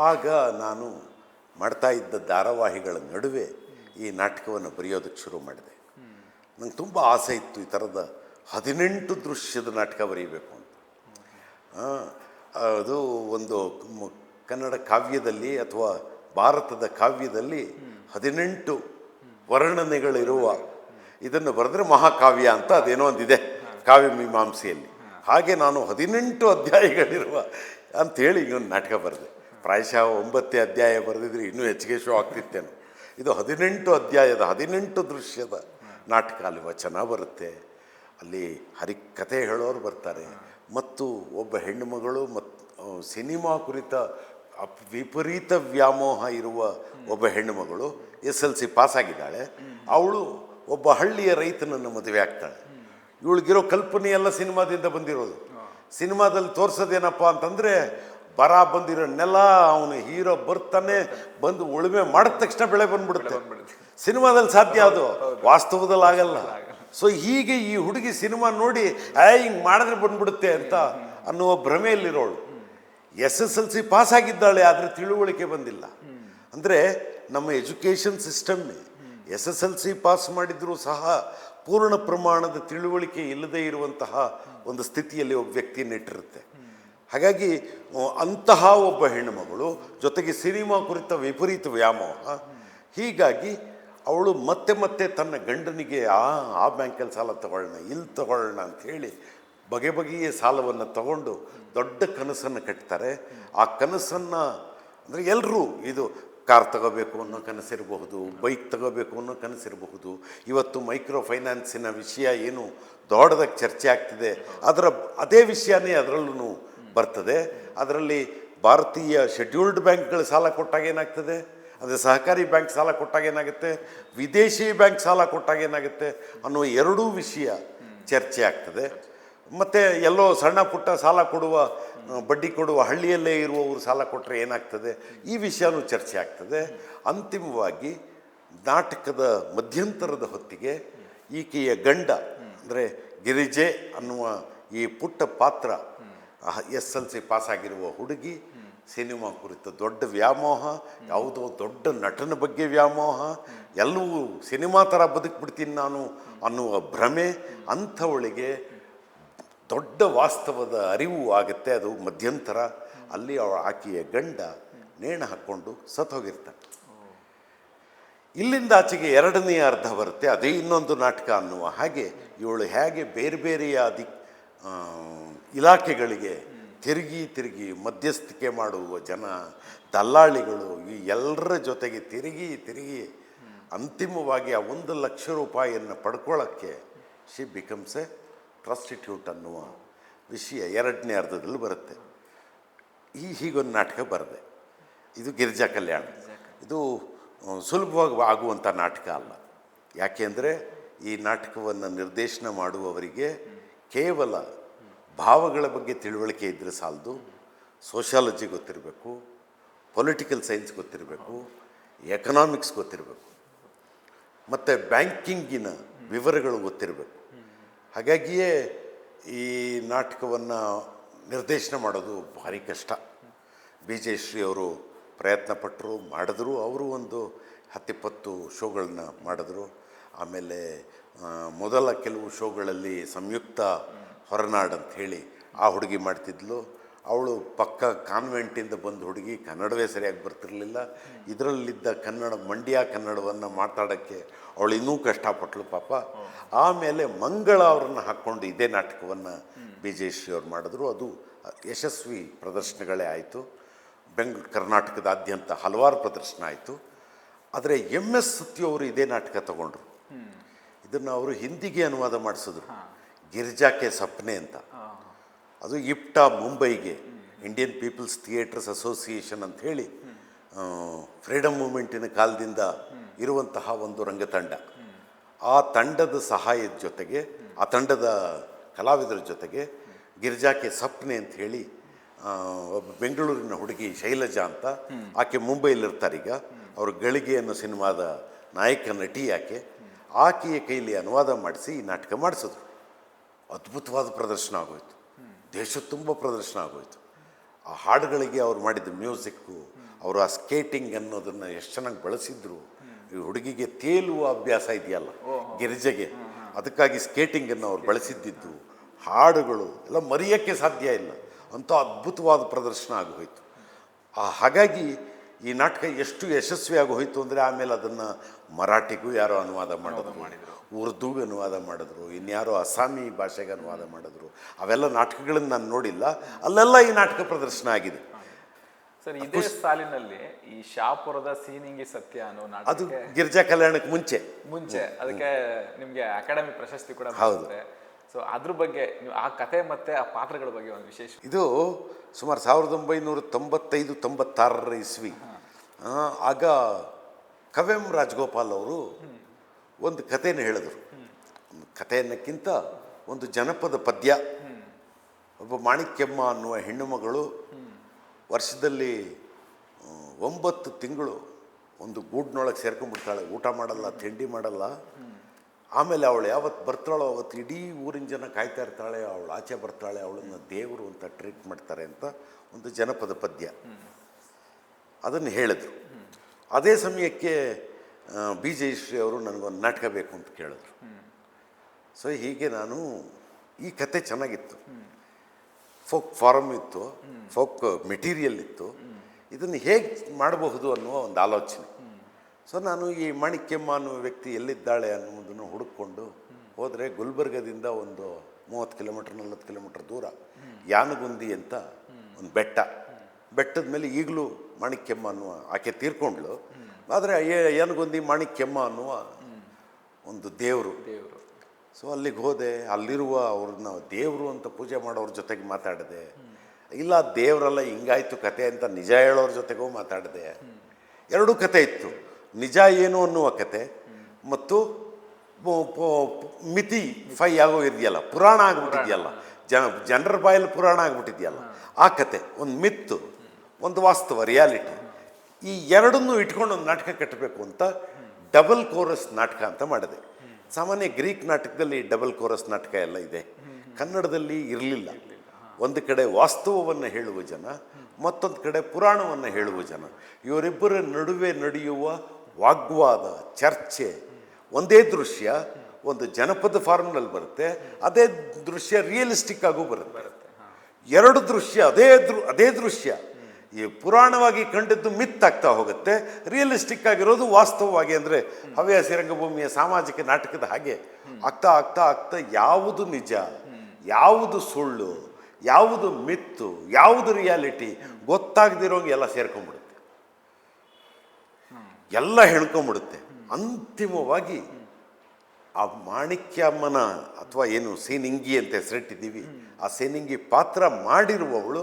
ಆಗ ನಾನು ಮಾಡ್ತಾ ಇದ್ದ ಧಾರಾವಾಹಿಗಳ ನಡುವೆ ಈ ನಾಟಕವನ್ನು ಬರೆಯೋದಕ್ಕೆ ಶುರು ಮಾಡಿದೆ. ನಂಗೆ ತುಂಬ ಆಸೆ ಇತ್ತು ಈ ಥರದ 18 ದೃಶ್ಯದ ನಾಟಕ ಬರೀಬೇಕು ಅಂತ. ಅದು ಒಂದು ಕನ್ನಡ ಕಾವ್ಯದಲ್ಲಿ ಅಥವಾ ಭಾರತದ ಕಾವ್ಯದಲ್ಲಿ 18 ವರ್ಣನೆಗಳಿರುವ ಇದನ್ನು ಬರೆದ್ರೆ ಮಹಾಕಾವ್ಯ ಅಂತ ಅದೇನೋ ಒಂದಿದೆ ಕಾವ್ಯ ಮೀಮಾಂಸೆಯಲ್ಲಿ. ಹಾಗೆ ನಾನು 18 ಅಧ್ಯಾಯಗಳಿರುವ ಅಂಥೇಳಿ ಇನ್ನೊಂದು ನಾಟಕ ಬರೆದೆ. ಪ್ರಾಯಶಃ 9 ಅಧ್ಯಾಯ ಬರೆದಿದ್ರೆ ಇನ್ನೂ ಹೆಚ್ಚಿಗೆ ಶೋ ಆಗ್ತಿತ್ತೇನೋ. ಇದು 18 ಅಧ್ಯಾಯದ 18 ದೃಶ್ಯದ ನಾಟಕ. ಅಲ್ಲಿ ವಚನ ಬರುತ್ತೆ, ಅಲ್ಲಿ ಹರಿಕಥೆ ಹೇಳೋರು ಬರ್ತಾರೆ, ಮತ್ತು ಒಬ್ಬ ಹೆಣ್ಣುಮಗಳು ಮತ್ತು ಸಿನಿಮಾ ಕುರಿತ ವಿಪರೀತ ವ್ಯಾಮೋಹ ಇರುವ ಒಬ್ಬ ಹೆಣ್ಣುಮಗಳು SLC ಪಾಸಾಗಿದ್ದಾಳೆ. ಅವಳು ಒಬ್ಬ ಹಳ್ಳಿಯ ರೈತನನ್ನು ಮದುವೆ ಆಗ್ತಾಳೆ. ಇವಳಿಗಿರೋ ಕಲ್ಪನೆ ಎಲ್ಲ ಸಿನಿಮಾದಿಂದ ಬಂದಿರೋದು. ಸಿನಿಮಾದಲ್ಲಿ ತೋರಿಸೋದೇನಪ್ಪ ಅಂತಂದರೆ, ಬರ ಬಂದಿರೋ ನೆಲ, ಅವನು ಹೀರೋ ಬರ್ತಾನೆ, ಬಂದು ಉಳುಮೆ ಮಾಡಿದ ತಕ್ಷಣ ಬೆಳೆ ಬಂದ್ಬಿಡುತ್ತೆ. ಸಿನಿಮಾದಲ್ಲಿ ಸಾಧ್ಯ, ಅದು ವಾಸ್ತವದಲ್ಲಿ ಆಗಲ್ಲ. ಸೊ ಹೀಗೆ ಈ ಹುಡುಗಿ ಸಿನಿಮಾ ನೋಡಿ ಹಿಂಗೆ ಮಾಡಿದ್ರೆ ಬಂದ್ಬಿಡುತ್ತೆ ಅಂತ ಅನ್ನುವ ಭ್ರಮೆಯಲ್ಲಿರೋಳು. SSLC ಪಾಸಾಗಿದ್ದಾಳೆ, ಆದರೆ ತಿಳುವಳಿಕೆ ಬಂದಿಲ್ಲ. ಅಂದರೆ ನಮ್ಮ ಎಜುಕೇಷನ್ ಸಿಸ್ಟಮ್ಮೇ SSLC ಪಾಸ್ ಮಾಡಿದರೂ ಸಹ ಪೂರ್ಣ ಪ್ರಮಾಣದ ತಿಳುವಳಿಕೆ ಇಲ್ಲದೇ ಇರುವಂತಹ ಒಂದು ಸ್ಥಿತಿಯಲ್ಲಿ ಒಬ್ಬ ವ್ಯಕ್ತಿಯನ್ನು ಇಟ್ಟಿರುತ್ತೆ. ಹಾಗಾಗಿ ಅಂತಹ ಒಬ್ಬ ಹೆಣ್ಣುಮಗಳು ಜೊತೆಗೆ ಸಿನಿಮಾ ಕುರಿತ ವಿಪರೀತ ವ್ಯಾಮೋಹ. ಹೀಗಾಗಿ ಅವಳು ಮತ್ತೆ ಮತ್ತೆ ತನ್ನ ಗಂಡನಿಗೆ ಆ ಬ್ಯಾಂಕಲ್ಲಿ ಸಾಲ ತಗೊಳ್ಳೋಣ, ಇಲ್ಲಿ ತಗೊಳ್ಳೋಣ ಅಂಥೇಳಿ ಬಗೆ ಬಗೆಯ ಸಾಲವನ್ನು ತಗೊಂಡು ದೊಡ್ಡ ಕನಸನ್ನು ಕಟ್ತಾರೆ. ಆ ಕನಸನ್ನು ಅಂದರೆ ಎಲ್ಲರೂ ಇದು ಕಾರ್ ತಗೋಬೇಕು ಅನ್ನೋ ಕನಸಿರಬಹುದು, ಬೈಕ್ ತಗೋಬೇಕು ಅನ್ನೋ ಕನಸಿರಬಹುದು. ಇವತ್ತು ಮೈಕ್ರೋ ಫೈನಾನ್ಸಿನ ವಿಷಯ ಏನು ದೊಡ್ಡದಾಗಿ ಚರ್ಚೆ ಆಗ್ತಿದೆ, ಅದೇ ವಿಷಯನೇ ಅದರಲ್ಲೂ ಬರ್ತದೆ. ಅದರಲ್ಲಿ ಭಾರತೀಯ ಶೆಡ್ಯೂಲ್ಡ್ ಬ್ಯಾಂಕ್ಗಳ ಸಾಲ ಕೊಟ್ಟಾಗ ಏನಾಗ್ತದೆ, ಅಂದರೆ ಸಹಕಾರಿ ಬ್ಯಾಂಕ್ ಸಾಲ ಕೊಟ್ಟಾಗ ಏನಾಗುತ್ತೆ, ವಿದೇಶಿ ಬ್ಯಾಂಕ್ ಸಾಲ ಕೊಟ್ಟಾಗ ಏನಾಗುತ್ತೆ ಅನ್ನೋ ಎರಡೂ ವಿಷಯ ಚರ್ಚೆ ಆಗ್ತದೆ. ಮತ್ತು ಎಲ್ಲೋ ಸಣ್ಣ ಪುಟ್ಟ ಸಾಲ ಕೊಡುವ, ಬಡ್ಡಿ ಕೊಡುವ ಹಳ್ಳಿಯಲ್ಲೇ ಇರುವವರು ಸಾಲ ಕೊಟ್ಟರೆ ಏನಾಗ್ತದೆ, ಈ ವಿಷಯನೂ ಚರ್ಚೆ ಆಗ್ತದೆ. ಅಂತಿಮವಾಗಿ ನಾಟಕದ ಮಧ್ಯಂತರದ ಹೊತ್ತಿಗೆ ಈಕೆಯ ಗಂಡ ಅಂದರೆ ಗಿರಿಜೆ ಅನ್ನುವ ಈ ಪುಟ್ಟ ಪಾತ್ರ, SLC ಪಾಸಾಗಿರುವ ಹುಡುಗಿ, ಸಿನಿಮಾ ಕುರಿತ ದೊಡ್ಡ ವ್ಯಾಮೋಹ, ಯಾವುದೋ ದೊಡ್ಡ ನಟನ ಬಗ್ಗೆ ವ್ಯಾಮೋಹ, ಎಲ್ಲವೂ ಸಿನಿಮಾ ಥರ ಬದುಕ್ಬಿಡ್ತೀನಿ ನಾನು ಅನ್ನುವ ಭ್ರಮೆ. ಅಂಥವಳಿಗೆ ದೊಡ್ಡ ವಾಸ್ತವದ ಅರಿವು ಆಗುತ್ತೆ. ಅದು ಮಧ್ಯಂತರ. ಅಲ್ಲಿ ಆಕೆಯ ಗಂಡ ನೇಣು ಹಾಕ್ಕೊಂಡು ಸತ್ತೋಗಿರ್ತಾನೆ. ಇಲ್ಲಿಂದ ಆಚೆಗೆ ಎರಡನೆಯ ಅರ್ಧ ಬರುತ್ತೆ, ಅದೇ ಇನ್ನೊಂದು ನಾಟಕ ಅನ್ನುವ ಹಾಗೆ ಇವಳು ಹೇಗೆ ಬೇರೆ ಬೇರೆಯ ಇಲಾಖೆಗಳಿಗೆ ತಿರುಗಿ ಮಧ್ಯಸ್ಥಿಕೆ ಮಾಡುವ ಜನ, ದಲ್ಲಾಳಿಗಳು, ಈ ಎಲ್ಲರ ಜೊತೆಗೆ ತಿರುಗಿ ಅಂತಿಮವಾಗಿ ಆ 1 ಲಕ್ಷ ರೂಪಾಯಿಯನ್ನು ಪಡ್ಕೊಳ್ಳೋಕ್ಕೆ ಶಿ ಬಿಕಮ್ಸ್ ಎ ಪ್ರಾಸ್ಟಿಟ್ಯೂಟ್ ಅನ್ನುವ ವಿಷಯ ಎರಡನೇ ಅರ್ಧದಲ್ಲಿ ಬರುತ್ತೆ. ಹೀಗೊಂದು ನಾಟಕ ಬರೆದೆ. ಇದು ಗಿರಿಜಾ ಕಲ್ಯಾಣ. ಇದು ಸುಲಭವಾಗಿ ಆಗುವಂಥ ನಾಟಕ ಅಲ್ಲ. ಯಾಕೆಂದರೆ ಈ ನಾಟಕವನ್ನು ನಿರ್ದೇಶನ ಮಾಡುವವರಿಗೆ ಕೇವಲ ಭಾವಗಳ ಬಗ್ಗೆ ತಿಳುವಳಿಕೆ ಇದ್ದರೆ ಸಾಲದು, ಸೋಷಾಲಜಿ ಗೊತ್ತಿರಬೇಕು, ಪೊಲಿಟಿಕಲ್ ಸೈನ್ಸ್ ಗೊತ್ತಿರಬೇಕು, ಎಕನಾಮಿಕ್ಸ್ ಗೊತ್ತಿರಬೇಕು, ಮತ್ತು ಬ್ಯಾಂಕಿಂಗಿನ ವಿವರಗಳು ಗೊತ್ತಿರಬೇಕು. ಹಾಗಾಗಿಯೇ ಈ ನಾಟಕವನ್ನು ನಿರ್ದೇಶನ ಮಾಡೋದು ಭಾರಿ ಕಷ್ಟ. ಬಿ ಜಯಶ್ರೀ ಅವರು ಪ್ರಯತ್ನಪಟ್ಟರು, ಮಾಡಿದ್ರು. ಅವರು ಒಂದು 10-20 ಶೋಗಳನ್ನ ಮಾಡಿದ್ರು. ಆಮೇಲೆ ಮೊದಲ ಕೆಲವು ಶೋಗಳಲ್ಲಿ ಸಂಯುಕ್ತ ಹೊರನಾಡು ಅಂಥೇಳಿ ಆ ಹುಡುಗಿ ಮಾಡ್ತಿದ್ಲು. ಅವಳು ಪಕ್ಕ ಕಾನ್ವೆಂಟಿಂದ ಬಂದ ಹುಡುಗಿ, ಕನ್ನಡವೇ ಸರಿಯಾಗಿ ಬರ್ತಿರಲಿಲ್ಲ. ಇದರಲ್ಲಿದ್ದ ಮಂಡ್ಯ ಕನ್ನಡವನ್ನು ಮಾತಾಡೋಕ್ಕೆ ಅವಳು ಇನ್ನೂ ಕಷ್ಟಪಟ್ಟಳು ಪಾಪ. ಆಮೇಲೆ ಮಂಗಳ ಅವ್ರನ್ನ ಹಾಕ್ಕೊಂಡು ಇದೇ ನಾಟಕವನ್ನು ಬಿ ಜಯಶ್ರೀ ಅವ್ರು ಮಾಡಿದ್ರು. ಅದು ಯಶಸ್ವಿ ಪ್ರದರ್ಶನಗಳೇ ಆಯಿತು. ಕರ್ನಾಟಕದಾದ್ಯಂತ ಹಲವಾರು ಪ್ರದರ್ಶನ ಆಯಿತು. ಆದರೆ MS ಸತ್ಯು ಅವರು ಇದೇ ನಾಟಕ ತಗೊಂಡ್ರು. ಇದನ್ನು ಅವರು ಹಿಂದಿಗೆ ಅನುವಾದ ಮಾಡಿಸಿದ್ರು, ಗಿರಿಜಾಕೆ ಸಪ್ನೆ ಅಂತ. ಅದು ಇಪ್ಟಾ ಮುಂಬೈಗೆ ಇಂಡಿಯನ್ ಪೀಪಲ್ಸ್ ಥಿಯೇಟರ್ಸ್ ಅಸೋಸಿಯೇಷನ್ ಅಂತ ಹೇಳಿ ಫ್ರೀಡಮ್ ಮೂಮೆಂಟಿನ ಕಾಲದಿಂದ ಇರುವಂತಹ ಒಂದು ರಂಗತಂಡ. ಆ ತಂಡದ ಸಹಾಯದ ಜೊತೆಗೆ, ಆ ತಂಡದ ಕಲಾವಿದರ ಜೊತೆಗೆ ಗಿರಿಜಾಕೆ ಸಪ್ನೆ ಅಂತ ಹೇಳಿ ಒಬ್ಬ ಬೆಂಗಳೂರಿನ ಹುಡುಗಿ ಶೈಲಜಾ ಅಂತ, ಆಕೆ ಮುಂಬೈಲಿರ್ತಾರೀಗ. ಅವರು ಗಳಿಗೆ ಅನ್ನೋ ಸಿನಿಮಾದ ನಾಯಕ ನಟಿ ಆಕೆಯ ಕೈಲಿ ಅನುವಾದ ಮಾಡಿಸಿ ಈ ನಾಟಕ ಮಾಡಿಸಿದ್ರು. ಅದ್ಭುತವಾದ ಪ್ರದರ್ಶನ ಆಗೋಯ್ತು, ದೇಶದ ತುಂಬ ಪ್ರದರ್ಶನ ಆಗೋಯ್ತು. ಆ ಹಾಡುಗಳಿಗೆ ಅವ್ರು ಮಾಡಿದ ಮ್ಯೂಸಿಕ್ಕು, ಅವರು ಆ ಸ್ಕೇಟಿಂಗ್ ಅನ್ನೋದನ್ನು ಎಷ್ಟು ಚೆನ್ನಾಗಿ ಬಳಸಿದ್ರು. ಈ ಹುಡುಗಿಗೆ ತೇಲುವ ಅಭ್ಯಾಸ ಇದೆಯಲ್ಲ ಗಿರಿಜೆಗೆ, ಅದಕ್ಕಾಗಿ ಸ್ಕೇಟಿಂಗನ್ನು ಅವ್ರು ಬಳಸಿದ್ದಿದ್ದು, ಹಾಡುಗಳು ಎಲ್ಲ ಮರೆಯೋಕ್ಕೆ ಸಾಧ್ಯ ಇಲ್ಲ. ಅಂಥ ಅದ್ಭುತವಾದ ಪ್ರದರ್ಶನ ಆಗೋಯ್ತು. ಹಾಗಾಗಿ ಈ ನಾಟಕ ಎಷ್ಟು ಯಶಸ್ವಿಯಾಗಿ ಹೋಯಿತು ಅಂದರೆ ಆಮೇಲೆ ಅದನ್ನು ಮರಾಠಿಗೂ ಯಾರೋ ಅನುವಾದ ಮಾಡಿದ್ರು, ಉರ್ದುಗೆ ಅನುವಾದ ಮಾಡಿದ್ರು, ಇನ್ಯಾರೋ ಅಸ್ಸಾಮಿ ಭಾಷೆಗೆ ಅನುವಾದ ಮಾಡಿದ್ರು. ಅವೆಲ್ಲ ನಾಟಕಗಳನ್ನು ನಾನು ನೋಡಿಲ್ಲ, ಅಲ್ಲೆಲ್ಲ ಈ ನಾಟಕ ಪ್ರದರ್ಶನ ಆಗಿದೆ. ಸರ್, ಇದೇ ಸಾಲಿನಲ್ಲಿ ಈ ಶಾಪುರದ ಸೀನಿಂಗಿ ಸತ್ಯ ಅನ್ನೋ ನಾಟಕ, ಅದು ಗಿರಿಜಾ ಕಲ್ಯಾಣಕ್ಕೆ ಮುಂಚೆ ಅದಕ್ಕೆ ನಿಮಗೆ ಅಕಾಡೆಮಿ ಪ್ರಶಸ್ತಿ ಕೂಡ ಹೌದು. ಸೊ ಅದ್ರ ಬಗ್ಗೆ ನೀವು ಆ ಕತೆ ಮತ್ತೆ ಆ ಪಾತ್ರಗಳ ಬಗ್ಗೆ ಒಂದು ವಿಶೇಷ. ಇದು ಸುಮಾರು 1995-96 ಇಸ್ವಿ. ಆಗ ಕವೆಂ ರಾಜಗೋಪಾಲ್ ಅವರು ಒಂದು ಕಥೆನ ಹೇಳಿದ್ರು. ಕಥೆಯನ್ನಕ್ಕಿಂತ ಒಂದು ಜನಪದ ಪದ್ಯ. ಒಬ್ಬ ಮಾಣಿಕ್ಯಮ್ಮ ಅನ್ನುವ ಹೆಣ್ಣು ಮಗಳು ವರ್ಷದಲ್ಲಿ 9 ತಿಂಗಳು ಒಂದು ಗೂಡ್ನೊಳಗೆ ಸೇರ್ಕೊಂಡ್ಬಿಡ್ತಾಳೆ. ಊಟ ಮಾಡಲ್ಲ, ತಿಂಡಿ ಮಾಡಲ್ಲ. ಆಮೇಲೆ ಅವಳು ಯಾವತ್ತು ಬರ್ತಾಳೋ ಅವತ್ತು ಇಡೀ ಊರಿನ ಜನ ಕಾಯ್ತಾ ಇರ್ತಾಳೆ, ಅವಳು ಆಚೆ ಬರ್ತಾಳೆ, ಅವಳನ್ನು ದೇವರು ಅಂತ ಟ್ರೀಟ್ ಮಾಡ್ತಾರೆ ಅಂತ ಒಂದು ಜನಪದ ಪದ್ಯ. ಅದನ್ನು ಹೇಳಿದ್ರು. ಅದೇ ಸಮಯಕ್ಕೆ ಬಿ ಜಯಶ್ರೀ ಅವರು ನನಗೊಂದು ನಾಟಕ ಬೇಕು ಅಂತ ಕೇಳಿದ್ರು. ಸೊ ಹೀಗೆ ನಾನು, ಈ ಕತೆ ಚೆನ್ನಾಗಿತ್ತು, ಫೋಕ್ ಫಾರಮ್ ಇತ್ತು, ಫೋಕ್ ಮೆಟೀರಿಯಲ್ ಇತ್ತು, ಇದನ್ನು ಹೇಗೆ ಮಾಡಬಹುದು ಅನ್ನುವ ಒಂದು ಆಲೋಚನೆ. ಸೊ ನಾನು ಈ ಮಾಣಿಕ್ಯಮ್ಮ ಅನ್ನುವ ವ್ಯಕ್ತಿ ಎಲ್ಲಿದ್ದಾಳೆ ಅನ್ನೋದನ್ನು ಹುಡುಕೊಂಡು ಹೋದರೆ ಗುಲ್ಬರ್ಗದಿಂದ ಒಂದು 30 ಕಿಲೋಮೀಟ್ರ್ 40 ಕಿಲೋಮೀಟ್ರ್ ದೂರ ಯಾನಗುಂದಿ ಅಂತ ಒಂದು ಬೆಟ್ಟದ ಮೇಲೆ ಈಗಲೂ ಮಾಣಿಕ್ಯಮ್ಮ ಅನ್ನುವ ಆಕೆ ತೀರ್ಕೊಂಡ್ಳು. ಆದರೆ ಯಾನಗುಂದಿ ಮಾಣಿಕ್ಯಮ್ಮ ಅನ್ನುವ ಒಂದು ದೇವರು. ಸೊ ಅಲ್ಲಿಗೆ ಹೋದೆ. ಅಲ್ಲಿರುವ ಅವ್ರನ್ನ ದೇವರು ಅಂತ ಪೂಜೆ ಮಾಡೋರ ಜೊತೆಗೆ ಮಾತಾಡಿದೆ. ಇಲ್ಲ ದೇವರಲ್ಲ, ಹಿಂಗಾಯ್ತು ಕತೆ ಅಂತ ನಿಜ ಹೇಳೋರ ಜೊತೆಗೂ ಮಾತಾಡಿದೆ. ಎರಡೂ ಕತೆ ಇತ್ತು. ನಿಜ ಏನು ಅನ್ನುವ ಕತೆ ಮತ್ತು ಮಿತಿ ಆಗೋ ಇದೆಯಲ್ಲ, ಪುರಾಣ ಆಗ್ಬಿಟ್ಟಿದೆಯಲ್ಲ, ಜನರ ಬಾಯಲ್ಲಿ ಪುರಾಣ ಆಗ್ಬಿಟ್ಟಿದೆಯಲ್ಲ, ಆ ಕತೆ. ಒಂದು ಮಿತ್ತು, ಒಂದು ವಾಸ್ತವ, ರಿಯಾಲಿಟಿ. ಈ ಎರಡನ್ನೂ ಇಟ್ಕೊಂಡು ಒಂದು ನಾಟಕ ಕಟ್ಟಬೇಕು ಅಂತ ಡಬಲ್ ಕೋರಸ್ ನಾಟಕ ಅಂತ ಮಾಡಿದೆ. ಸಾಮಾನ್ಯ ಗ್ರೀಕ್ ನಾಟಕದಲ್ಲಿ ಡಬಲ್ ಕೋರಸ್ ನಾಟಕ ಎಲ್ಲ ಇದೆ, ಕನ್ನಡದಲ್ಲಿ ಇರಲಿಲ್ಲ. ಒಂದು ಕಡೆ ವಾಸ್ತವವನ್ನು ಹೇಳುವ ಜನ, ಮತ್ತೊಂದು ಕಡೆ ಪುರಾಣವನ್ನು ಹೇಳುವ ಜನ, ಇವರಿಬ್ಬರ ನಡುವೆ ನಡೆಯುವ ವಾಗ್ವಾದ, ಚರ್ಚೆ. ಒಂದೇ ದೃಶ್ಯ ಒಂದು ಜನಪದ ಫಾರ್ಮ್ನಲ್ಲಿ ಬರುತ್ತೆ, ಅದೇ ದೃಶ್ಯ ರಿಯಲಿಸ್ಟಿಕ್ ಆಗೂ ಬರುತ್ತೆ. ಎರಡು ದೃಶ್ಯ ಅದೇ ದೃಶ್ಯ ಈ ಪುರಾಣವಾಗಿ ಕಂಡದ್ದು ಮಿತ್ ಆಗ್ತಾ ಹೋಗುತ್ತೆ, ರಿಯಲಿಸ್ಟಿಕ್ ಆಗಿರೋದು ವಾಸ್ತವವಾಗಿ, ಅಂದರೆ ಹವ್ಯಾಸಿ ರಂಗಭೂಮಿಯ ಸಾಮಾಜಿಕ ನಾಟಕದ ಹಾಗೆ ಆಗ್ತಾ ಆಗ್ತಾ ಆಗ್ತಾ ಯಾವುದು ನಿಜ, ಯಾವುದು ಸುಳ್ಳು, ಯಾವುದು ಮಿತ್ತು, ಯಾವುದು ರಿಯಾಲಿಟಿ ಗೊತ್ತಾಗದಿರೋಂಗೆ ಎಲ್ಲ ಸೇರ್ಕೊಂಡ್ಬಿಡುತ್ತೆ, ಎಲ್ಲ ಹೇಳ್ಕೊಂಬಿಡುತ್ತೆ. ಅಂತಿಮವಾಗಿ ಆ ಮಾಣಿಕ್ಯಮ್ಮನ ಅಥವಾ ಏನು ಸೇನಿಂಗಿ ಅಂತ ಹೆಸರಿಟ್ಟಿದ್ದೀವಿ, ಆ ಸೇನಿಂಗಿ ಪಾತ್ರ ಮಾಡಿರುವವಳು